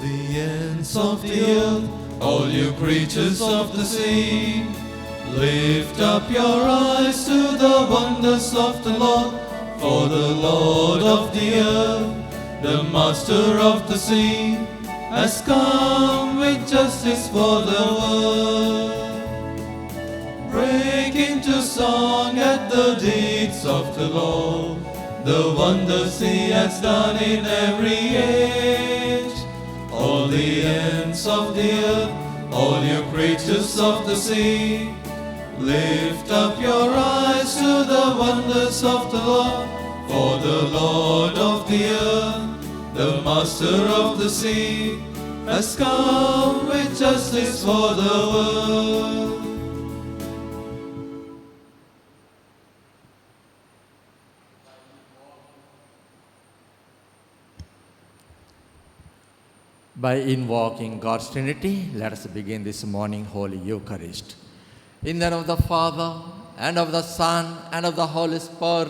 the ends of the earth, all you creatures of the sea, lift up your eyes to the wonders of the Lord. For the Lord of the earth, the master of the sea, has come with justice for the world. Break into song at the deeds of the Lord, the wonders He has done in every age. All the ends of the earth, all you creatures of the sea, lift up your eyes to the wonders of the Lord. For the Lord of the earth, the master of the sea, has come with justice for the world. By invoking God's Trinity, let us begin this morning Holy Eucharist. In the name of the Father, and of the Son, and of the Holy Spirit.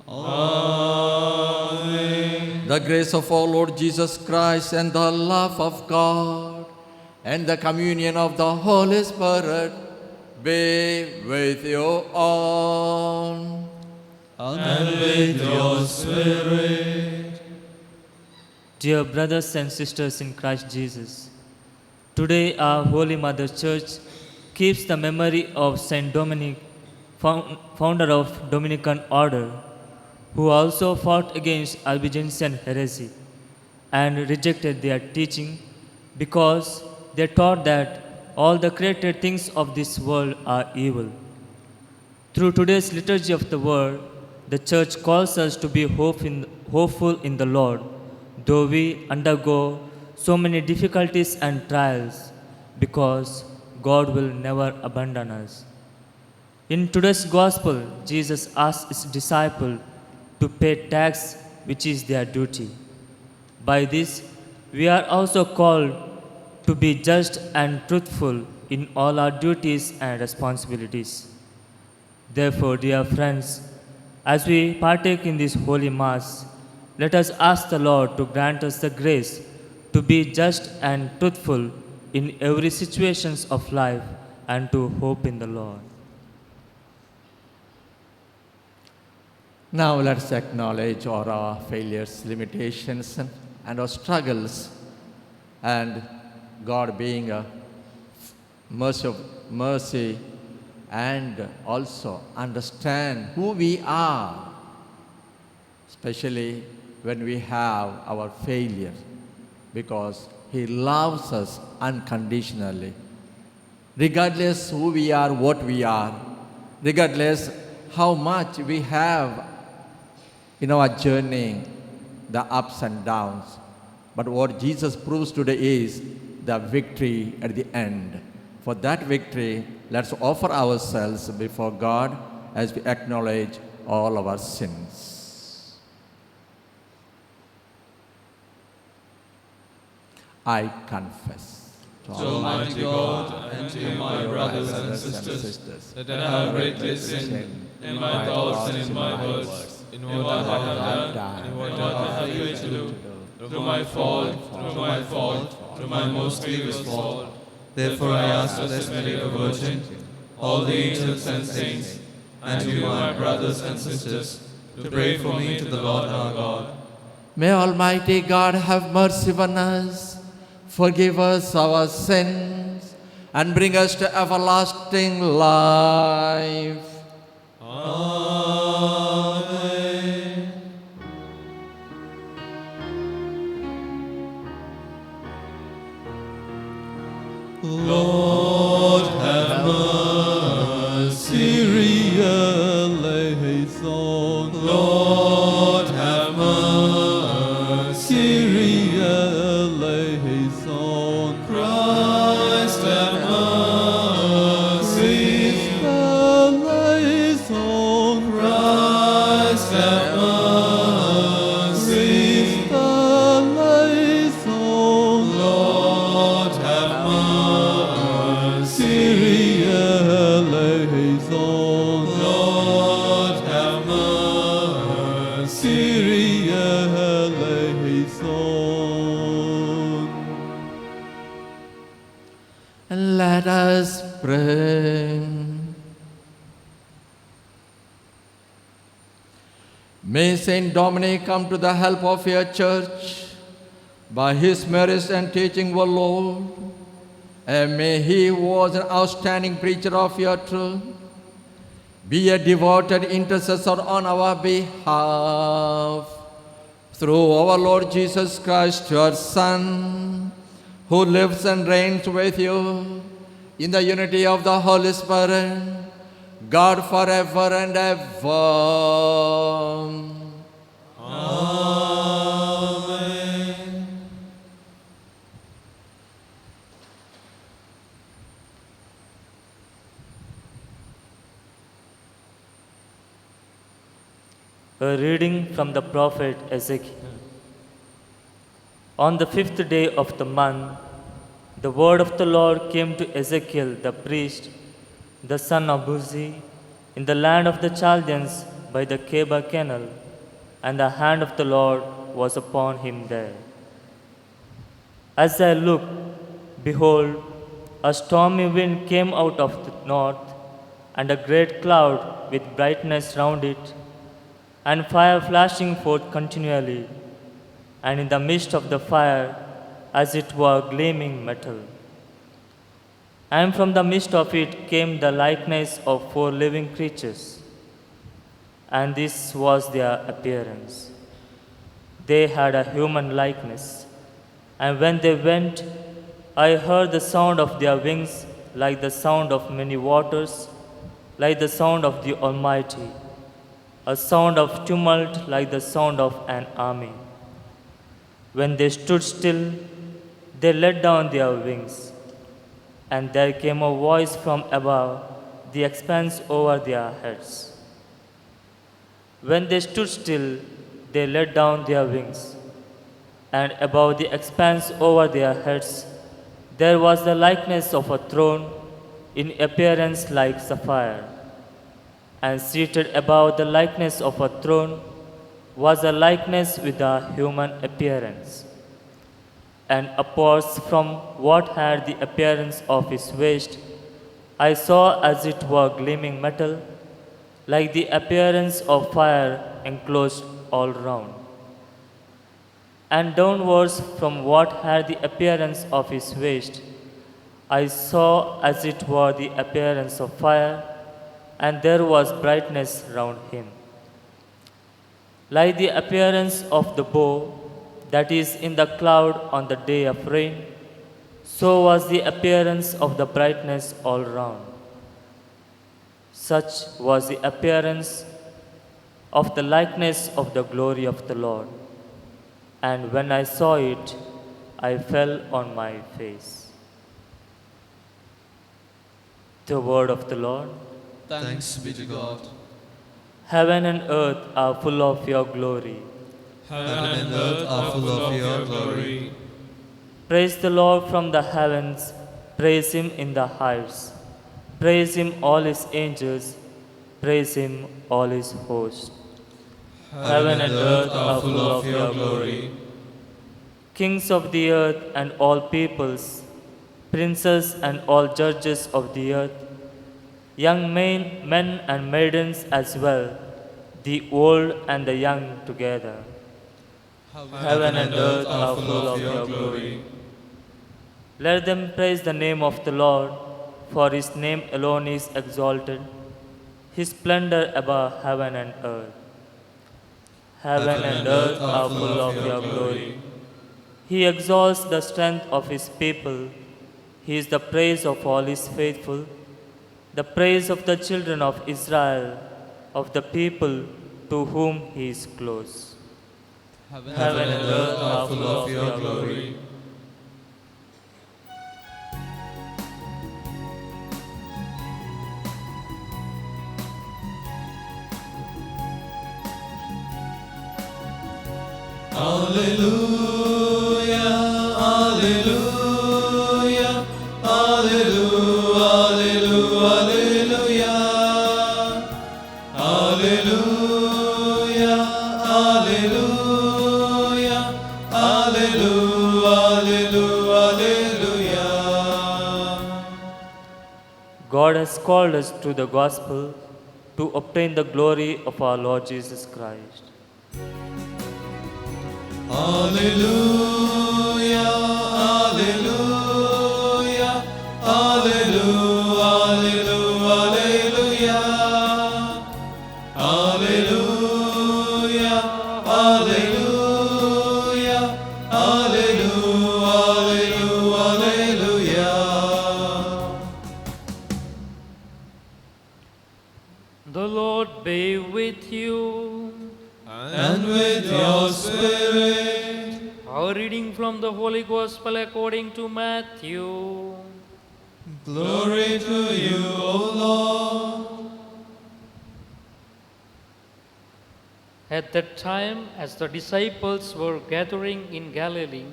Amen. The grace of our Lord Jesus Christ, and the love of God, and the communion of the Holy Spirit be with you all. And with your spirit. Dear brothers and sisters in Christ Jesus, today our Holy Mother Church keeps the memory of Saint Dominic, founder of Dominican order, who also fought against Albigensian heresy and rejected their teaching because they taught that all the created things of this world are evil. Through today's liturgy of the word, the Church calls us to be hopeful in the Lord, though we undergo so many difficulties and trials, because God will never abandon us. In today's Gospel, Jesus asked His disciples to pay tax, which is their duty. By this, we are also called to be just and truthful in all our duties and responsibilities. Therefore, dear friends, as we partake in this Holy Mass, let us ask the Lord to grant us the grace to be just and truthful in every situation of life and to hope in the Lord. Now let us acknowledge all our failures, limitations, and our struggles, and God being a mercy and also understand who we are, especially when we have our failure, because He loves us unconditionally. Regardless who we are, what we are, regardless how much we have in our journey, the ups and downs. But what Jesus proves today is the victory at the end. For that victory, let's offer ourselves before God as we acknowledge all our sins. I confess To Almighty God and to my brothers and sisters that I have greatly sinned in my thoughts and in my words, in what I have done and in what I have failed to do, through my fault, through my most grievous fault. Therefore I ask Blessed Mary, the Virgin, all the angels and saints, and you, my brothers and sisters, to pray for me to the Lord our God. May Almighty God have mercy on us, forgive us our sins, and bring us to everlasting life. Amen. Lord, have mercy. Lord, have mercy. Christ, have mercy. Christ, have mercy. Lord, have mercy. Lord, have mercy. us pray. May Saint Dominic come to the help of your church by his merits and teaching, O Lord, and may he who was an outstanding preacher of your truth be a devoted intercessor on our behalf. Through our Lord Jesus Christ, your Son, who lives and reigns with you in the unity of the Holy Spirit, God forever and ever. Amen. A reading from the prophet Ezekiel. On the 5th day of the month, the word of the Lord came to Ezekiel the priest, the son of Buzi, in the land of the Chaldeans by the Keba canal, and the hand of the Lord was upon him there. As I looked, behold, a stormy wind came out of the north, and a great cloud with brightness round it, and fire flashing forth continually, and in the midst of the fire, as it were gleaming metal. And from the midst of it came the likeness of 4 living creatures, and this was their appearance. They had a human likeness, and when they went, I heard the sound of their wings like the sound of many waters, like the sound of the Almighty, a sound of tumult like the sound of an army. When they stood still, they let down their wings, and there came a voice from above the expanse over their heads. When they stood still, they let down their wings, and above the expanse over their heads there was the likeness of a throne in appearance like sapphire, and seated above the likeness of a throne was a likeness with a human appearance. And upwards from what had the appearance of his waist, I saw as it were gleaming metal, like the appearance of fire enclosed all round. And downwards from what had the appearance of his waist, I saw as it were the appearance of fire, and there was brightness round him. Like the appearance of the bow that is in the cloud on the day of rain, so was the appearance of the brightness all round. Such was the appearance of the likeness of the glory of the Lord. And when I saw it, I fell on my face. The word of the Lord. Thanks be to God. Heaven and earth are full of your glory. Heaven and earth are full of your glory. Praise the Lord from the heavens. Praise him in the heights. Praise him, all his angels. Praise him, all his hosts. Heaven and earth are full of your glory. Kings of the earth and all peoples, princes and all judges of the earth, young men and maidens as well, the old and the young together. Heaven and earth are full of your glory. Let them praise the name of the Lord, for his name alone is exalted, his splendor above heaven and earth. Heaven and earth are full of your glory. He exalts the strength of his people. He is the praise of all his faithful, the praise of the children of Israel, of the people to whom he is close. Heaven and earth are full of your glory. Alleluia, alleluia, alleluia, alleluia, alleluia, alleluia, alleluia, alleluia. God has called us to the gospel to obtain the glory of our Lord Jesus Christ. Alleluia, alleluia, alleluia, alleluia, alleluia, alleluia, alleluia, alleluia. The Lord be with you. And with your spirit. Our reading from the Holy Gospel according to Matthew. Glory to you, O Lord. At that time, as the disciples were gathering in Galilee,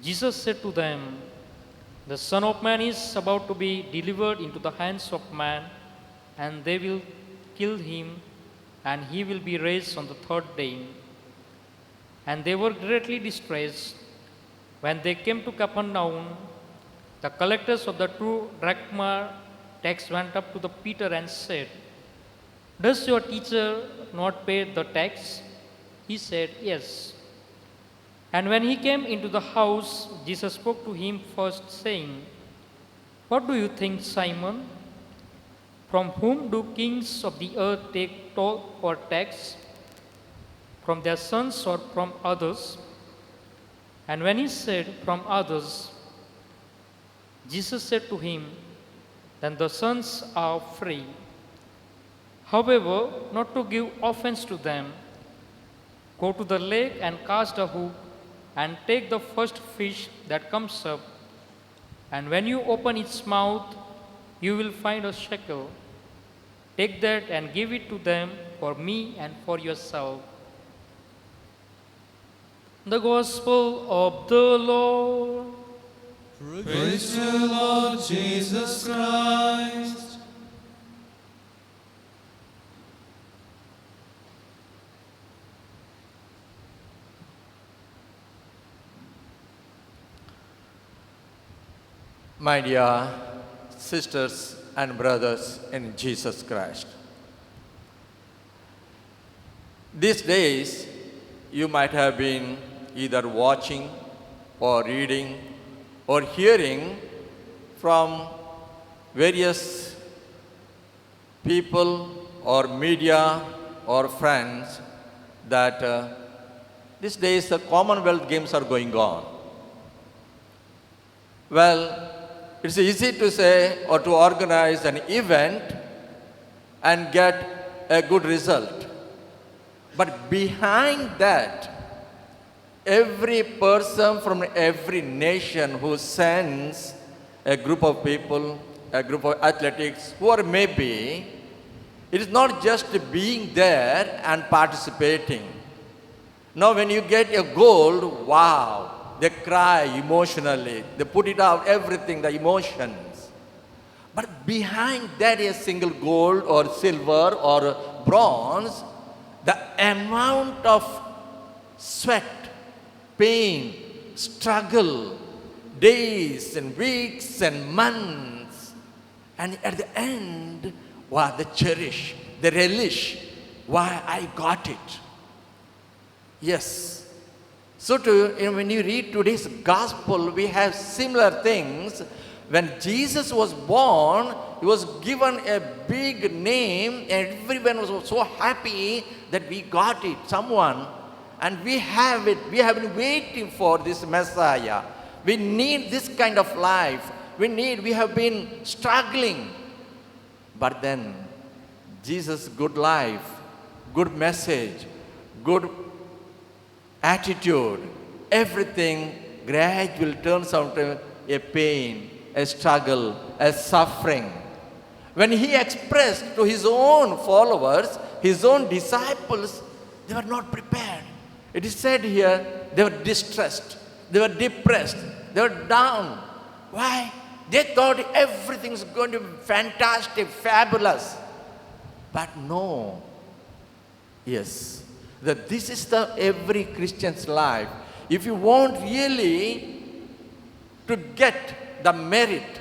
Jesus said to them, "The Son of Man is about to be delivered into the hands of man, and they will kill him, and he will be raised on the third day." And they were greatly distressed. When they came to Capernaum, the collectors of the 2 drachma tax went up to the Peter and said, "Does your teacher not pay the tax?" He said, "Yes." And when he came into the house, Jesus spoke to him first, saying, "What do you think, Simon? From whom do kings of the earth take toll or tax? From their sons or from others?" And when he said, "From others," Jesus said to him, "Then the sons are free. However, not to give offense to them, go to the lake and cast a hook and take the first fish that comes up. And when you open its mouth, you will find a shekel. Take that and give it to them for me and for yourself." The Gospel of the Lord. Praise to you, Lord Jesus Christ. My dear sisters and brothers in Jesus Christ, these days you might have been either watching or reading or hearing from various people or media or friends that these days the Commonwealth Games are going on. Well, it's easy to say or to organize an event and get a good result. But behind that, every person from every nation who sends a group of people, a group of athletics, who are maybe, it is not just being there and participating. Now when you get a gold, wow, they cry emotionally, they put it out, everything, the emotions. But behind that a single gold or silver or bronze, the amount of sweat, pain, struggle, days and weeks and months, and at the end, wow, they cherish, they relish, why I got it. Yes. So when you read today's gospel, we have similar things. When Jesus was born, he was given a big name, and everyone was so happy that we got it, someone. And we have it. We have been waiting for this Messiah. We need this kind of life. We have been struggling. But then, Jesus' good life, good message, good attitude, everything gradually turns out to a pain, a struggle, a suffering. When he expressed to his own followers, his own disciples, they were not prepared. It is said here, they were distressed, they were depressed, they were down. Why? They thought everything's going to be fantastic, fabulous. But no. Yes, that this is the every Christian's life. If you want really to get the merit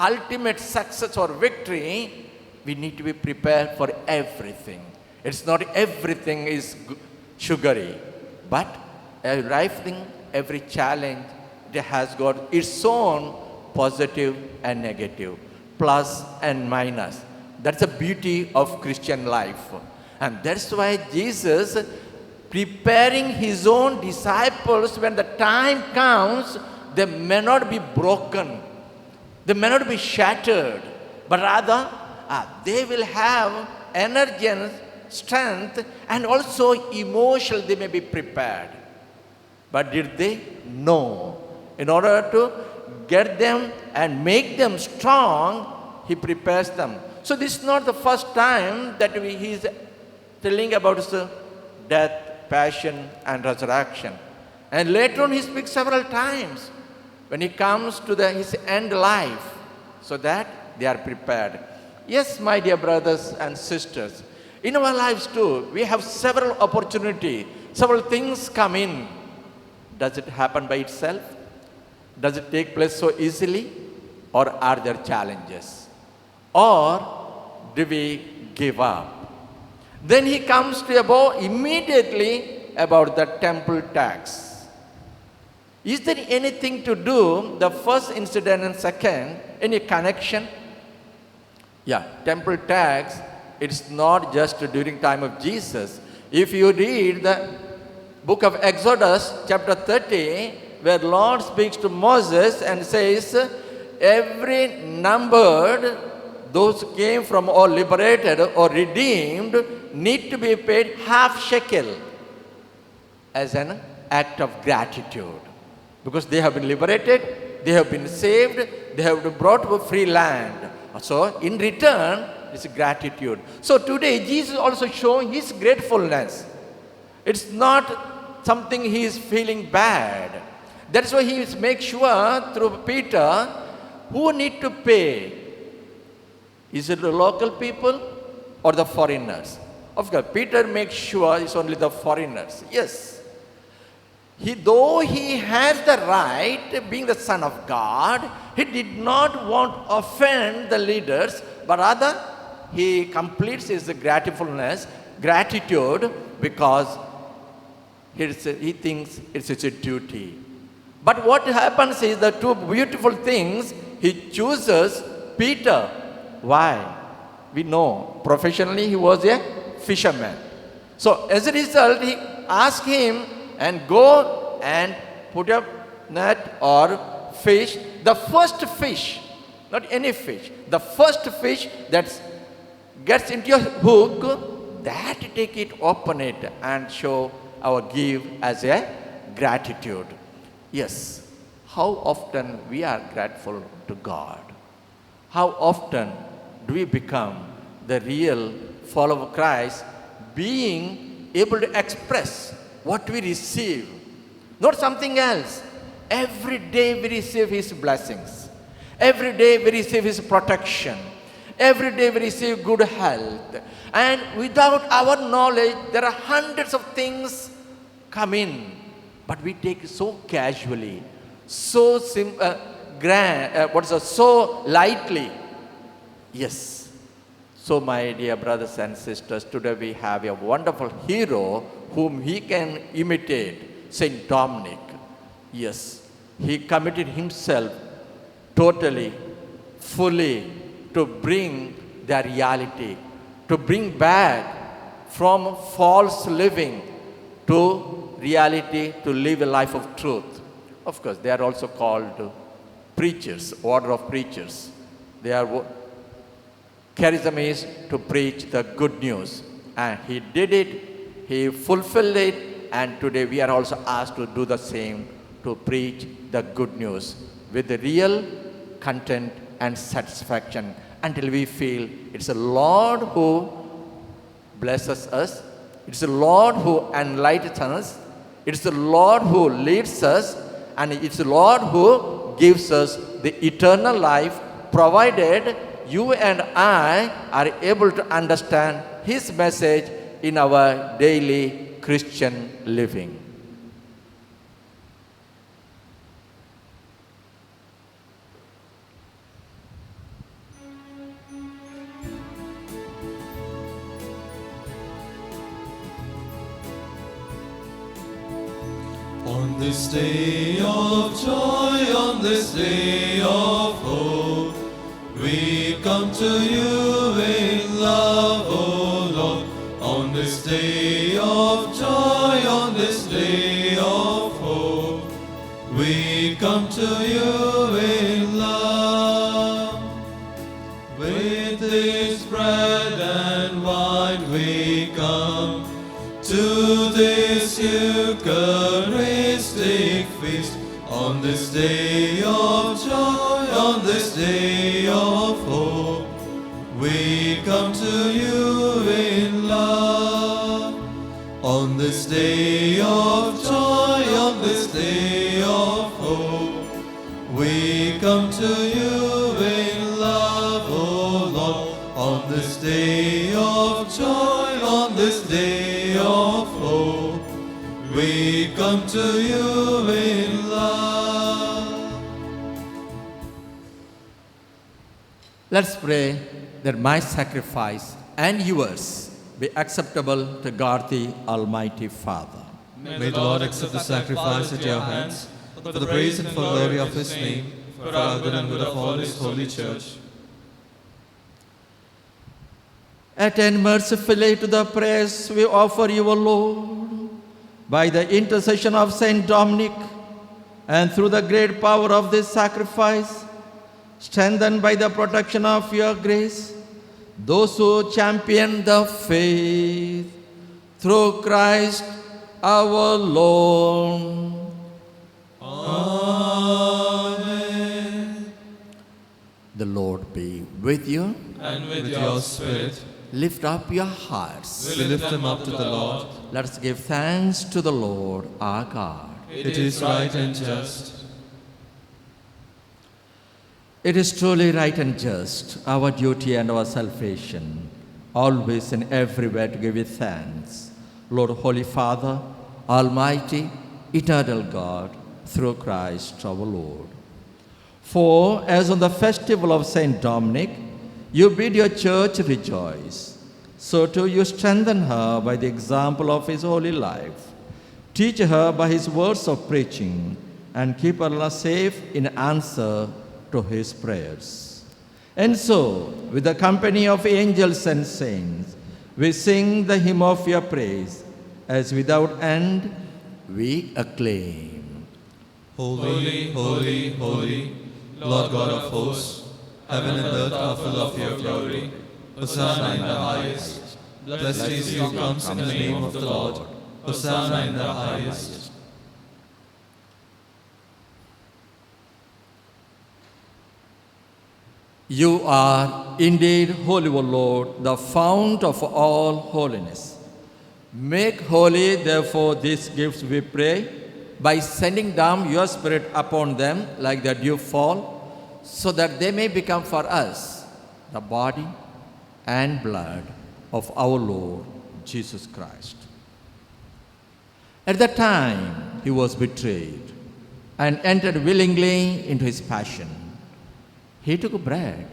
ultimate success or victory, we need to be prepared for everything. It's not everything is sugary, but everything, every challenge, it has got its own positive and negative, plus and minus. That's the beauty of Christian life. And that's why Jesus, preparing his own disciples, when the time comes, they may not be broken, they may not be shattered, but rather they will have energy and strength, and also emotional, they may be prepared. But did they? No. In order to get them and make them strong, he prepares them. So this is not the first time that he is telling about his death, passion, and resurrection. And later on he speaks several times when he comes to his end life, so that they are prepared. Yes, my dear brothers and sisters, in our lives too, we have several opportunities, several things come in. Does it happen by itself? Does it take place so easily? Or are there challenges? Or do we give up? Then he comes to immediately about the temple tax. Is there anything to do, the first incident and second, any connection? Yeah, temple tax, it's not just during time of Jesus. If you read the book of Exodus, chapter 30, where Lord speaks to Moses and says, every numbered, those who came from or liberated or redeemed, need to be paid half shekel as an act of gratitude. Because they have been liberated, they have been saved, they have been brought to a free land. So in return, it's gratitude. So today, Jesus also showing his gratefulness. It's not something he is feeling bad. That's why he makes sure through Peter, who need to pay? Is it the local people or the foreigners? Of course, Peter makes sure it's only the foreigners. Yes. Though he has the right, being the Son of God, he did not want to offend the leaders, but rather he completes his gratitude, because he thinks it's his duty. But what happens is the two beautiful things, he chooses Peter. Why? We know professionally he was a fisherman. So as a result, he asked him and go and put a net or fish. The first fish, not any fish, the first fish that gets into your hook, that take it, open it, and show our give as a gratitude. Yes, how often we are grateful to God? How often do we become the real follower of Christ, being able to express what we receive, not something else. Every day we receive his blessings. Every day we receive his protection. Every day we receive good health. And without our knowledge, there are hundreds of things come in. But we take it so casually, so so lightly. Yes. So my dear brothers and sisters, today we have a wonderful hero whom he can imitate, Saint Dominic. Yes, he committed himself totally, fully to bring the reality, to bring back from false living to reality, to live a life of truth. Of course, they are also called preachers, order of preachers. They are charism is to preach the good news. And he did it, he fulfilled it, and today we are also asked to do the same, to preach the good news with the real content and satisfaction, until we feel it's the Lord who blesses us, it's the Lord who enlightens us, it's the Lord who leads us, and it's the Lord who gives us the eternal life, provided you and I are able to understand his message in our daily Christian living. this day of joy, on this day of hope, we come to you in love, O Lord. On this day of joy, on this day of hope, we come to you in love. With this bread and wine we come to this Eucharistic feast. On this day of joy, on this day of hope, we come to you in love. On this day of joy, on this day of hope, we come to you in love, O Lord. On this day of joy, on this day of hope, we come to you in love. Let's pray that my sacrifice and yours be acceptable to God the Almighty Father. May the Lord accept the sacrifice at your hands, for the praise and for glory of His name, for our good and good of all His holy church. Attend mercifully to the prayers we offer you, O Lord, by the intercession of Saint Dominic, and through the great power of this sacrifice, strengthened by the protection of your grace, those who champion the faith through Christ our Lord. Amen. The Lord be with you. And with your spirit, Lift up your hearts. we lift them up to the Lord. Let us give thanks to the Lord our God. It is right and just. It is truly right and just, our duty and our salvation, always and everywhere to give you thanks, Lord, Holy Father, Almighty, eternal God, through Christ our Lord. For as on the festival of Saint Dominic, you bid your church rejoice, so too you strengthen her by the example of his holy life. Teach her by his words of preaching, and keep her safe in answer to his prayers. And so, with the company of angels and saints, we sing the hymn of your praise, as without end we acclaim. Holy, holy, holy, Lord God of hosts, heaven and earth are full of your glory. Hosanna in the highest. Blessed is he who comes in the name of the Lord. Hosanna in the highest. You are indeed holy, O Lord, the fount of all holiness. Make holy, therefore, these gifts, we pray, by sending down your Spirit upon them like the dew fall, so that they may become for us the body and blood of our Lord Jesus Christ. At the time he was betrayed and entered willingly into his passion, he took bread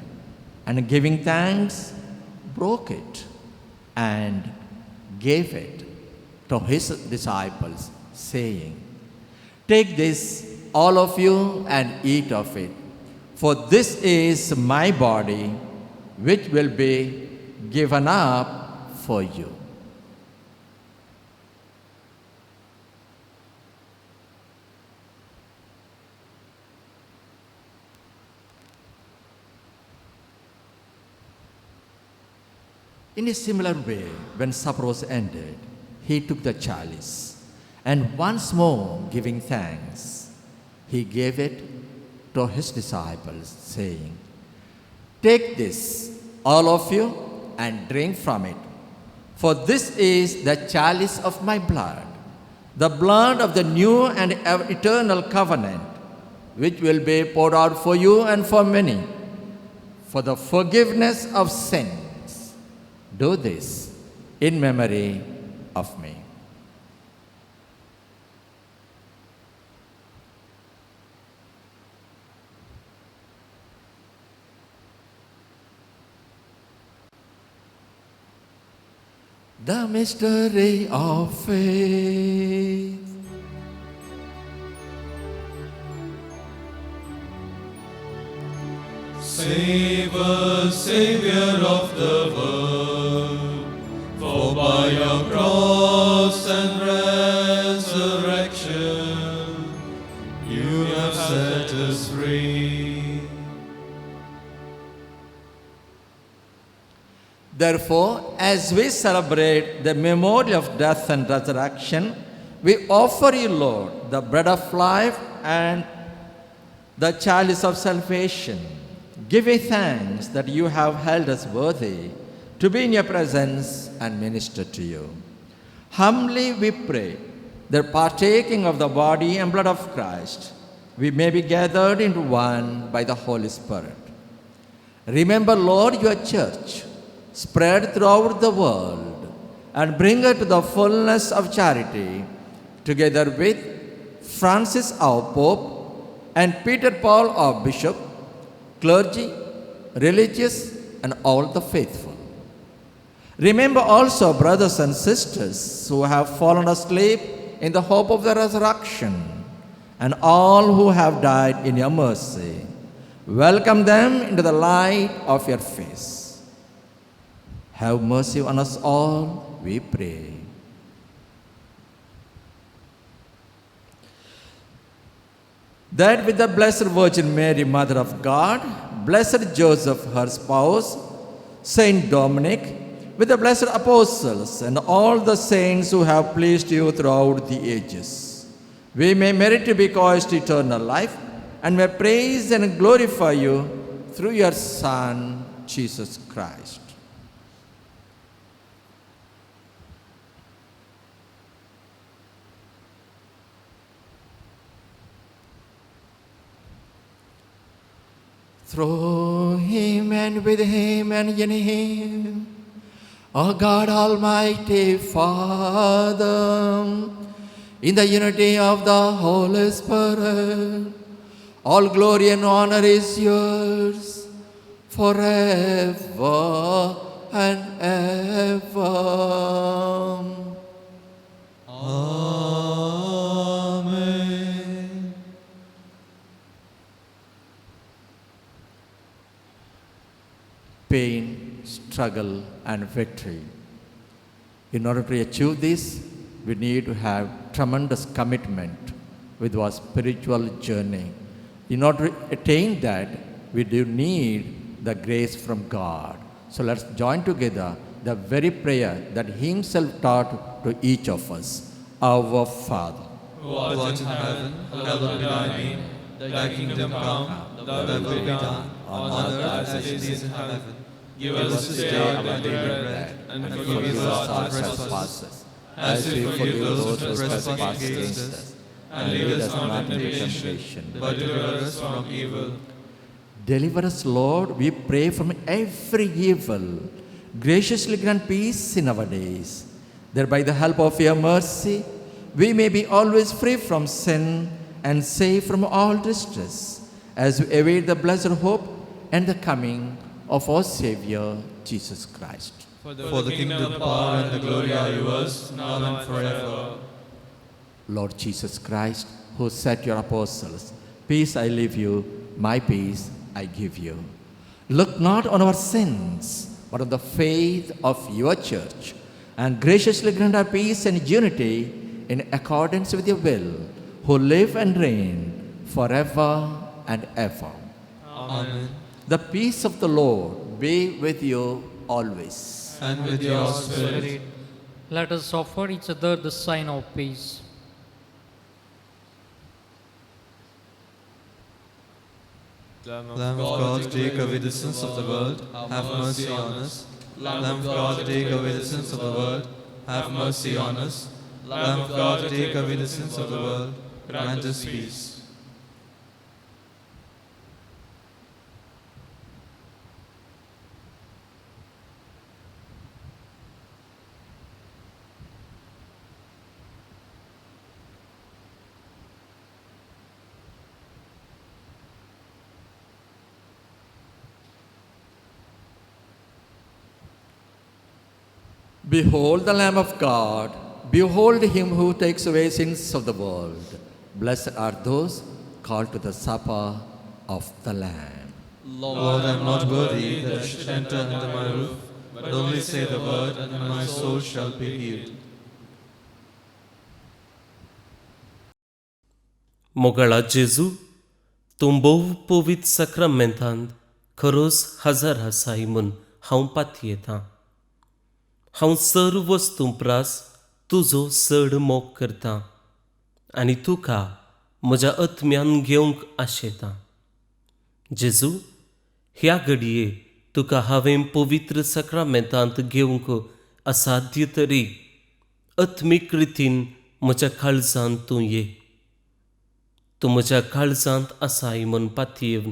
and, giving thanks, broke it and gave it to his disciples, saying, "Take this, all of you, and eat of it, for this is my body, which will be given up for you." In a similar way, when supper was ended, he took the chalice, and once more giving thanks, he gave it to his disciples, saying, "Take this, all of you, and drink from it, for this is the chalice of my blood, the blood of the new and eternal covenant, which will be poured out for you and for many, for the forgiveness of sins. Do this in memory of me." The mystery of faith. Save us, Savior of the world, for by your cross and resurrection, you have set us free. Therefore, as we celebrate the memorial of death and resurrection, we offer you, Lord, the bread of life and the chalice of salvation. Giving thanks that you have held us worthy to be in your presence and minister to you. Humbly we pray that partaking of the body and blood of Christ, we may be gathered into one by the Holy Spirit. Remember, Lord, your church, spread throughout the world, and bring her to the fullness of charity, together with Francis our Pope, and Peter Paul our Bishop, clergy, religious, and all the faithful. Remember also brothers and sisters who have fallen asleep in the hope of the resurrection, and all who have died in your mercy. Welcome them into the light of your face. Have mercy on us all, we pray. That with the Blessed Virgin Mary, Mother of God, Blessed Joseph, her spouse, Saint Dominic, with the blessed apostles and all the saints who have pleased you throughout the ages, we may merit to be caused to eternal life, and may praise and glorify you through your Son, Jesus Christ. Through him and with him and in him, O God Almighty Father, in the unity of the Holy Spirit, all glory and honor is yours forever and ever. Amen. Pain, struggle, and victory. In order to achieve this, we need to have tremendous commitment with our spiritual journey. In order to attain that, we do need the grace from God. So let's join together the very prayer that He Himself taught to each of us. Our Father, Who art in heaven, hallowed be thy name. Thy kingdom come, thy will be done, on earth as it is in heaven. Give us this day our daily bread, and forgive us our trespasses, as we forgive those who trespass against us. And lead us not into temptation, but deliver us from evil. deliver us, Lord, we pray, from every evil. Graciously grant peace in our days, that by the help of your mercy, we may be always free from sin and safe from all distress, as we await the blessed hope and the coming of our Savior, Jesus Christ. For the kingdom, the power, and the glory are yours, now and forever. Lord Jesus Christ, who said to your apostles, "Peace I leave you, my peace I give you." Look not on our sins, but on the faith of your church, and graciously grant our peace and unity in accordance with your will, who live and reign forever and ever. Amen. The peace of the Lord be with you always. And with your spirit. Let us offer each other the sign of peace. Lamb of God, take away the sins of the world, have mercy on us. Lamb of God, take away the sins of the world, have mercy on us. Lamb of God, take away the sins of the world, grant us peace. Behold the Lamb of God, behold him who takes away sins of the world. Blessed are those called to the supper of the Lamb. Lord, I am not worthy that I should enter under my roof, but only say the word, and my soul shall be healed. मोगळा जेजू, तूं भोव पवित्र सक्रामेंतांत खरोच हजर आसाय म्हूण हांव पातयेतां. हांव सर्व वस्तू प्रास तुजो चड मोग करतां आनी तुका म्हज्या आत्म्यान घेवंक आशेतां. जेजू, ह्या घडये तुका हांवें पवित्र सक्रामेंतांत घेवंक असाध्य तरी आत्मीक रितीन म्हज्या काळजांत तूं ये. तूं म्हज्या काळजांत आसाय म्हूण पातयेवन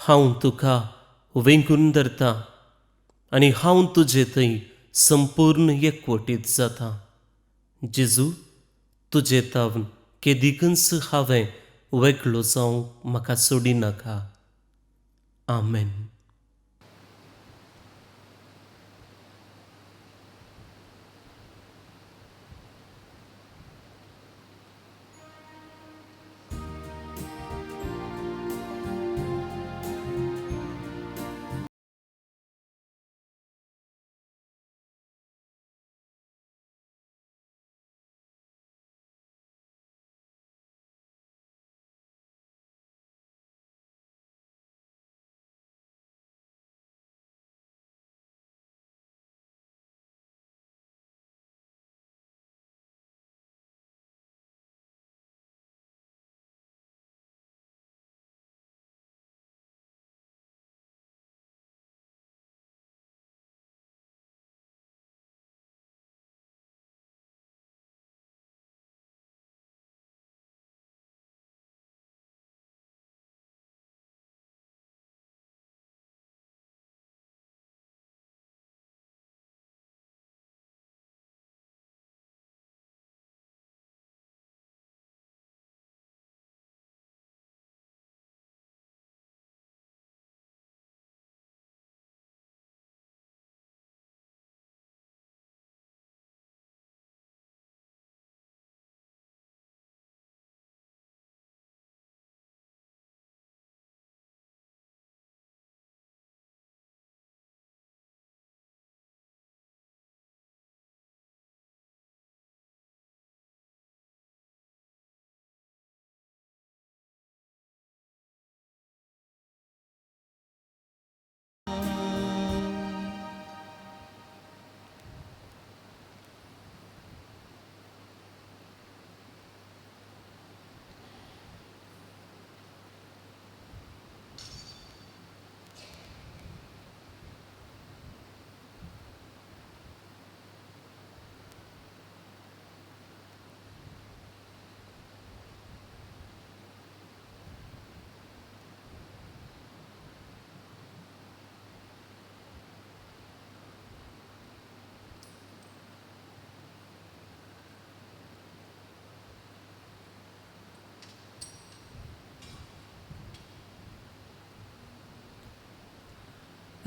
हांव तुका वेंगून धरतां आनी हांव तुजे थंय संपूर्ण एकवटीत जातां. जेजू, तुजे तावन केदीकच हांवें वेगळो जावंक म्हाका सोडिनाका. आमेन.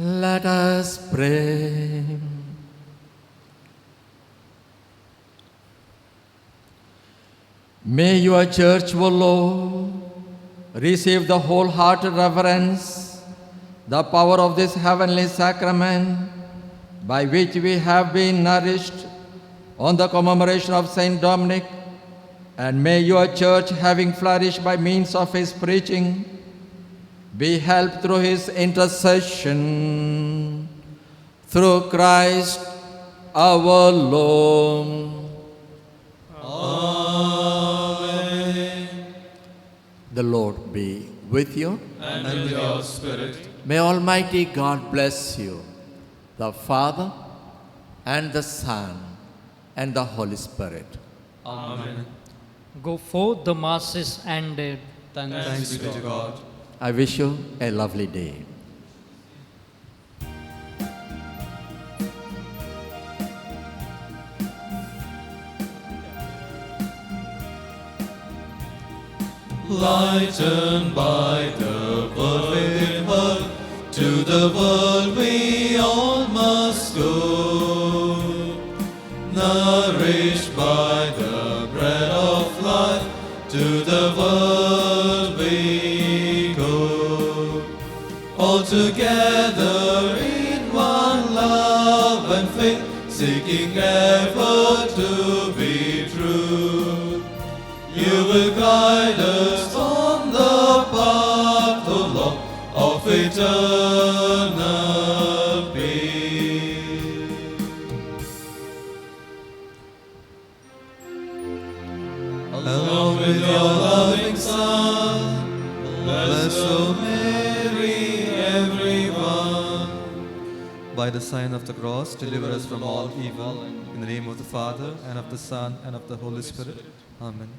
Let us pray. May your church, O Lord, receive the wholehearted reverence, the power of this heavenly sacrament, by which we have been nourished on the commemoration of Saint Dominic, and may your church, having flourished by means of his preaching, be helped through his intercession, through Christ our Lord. Amen. The Lord be with you. And with your spirit. May Almighty God bless you, the Father, and the Son, and the Holy Spirit. Amen. Go forth the masses ended. Thanks be to God. I wish you a lovely day. Lightened by the word within word, to the world we all must go. Nourished by the bread of life, to the world we go. and faith, seeking ever to be true. You will guide us on the path, O Lord, of eternal peace. Along with your loving Son, bless, O Mary, everyone. By the sign of the cross, deliver us from all evil. In the name of the Father, and of the Son, and of the Holy Spirit. Amen.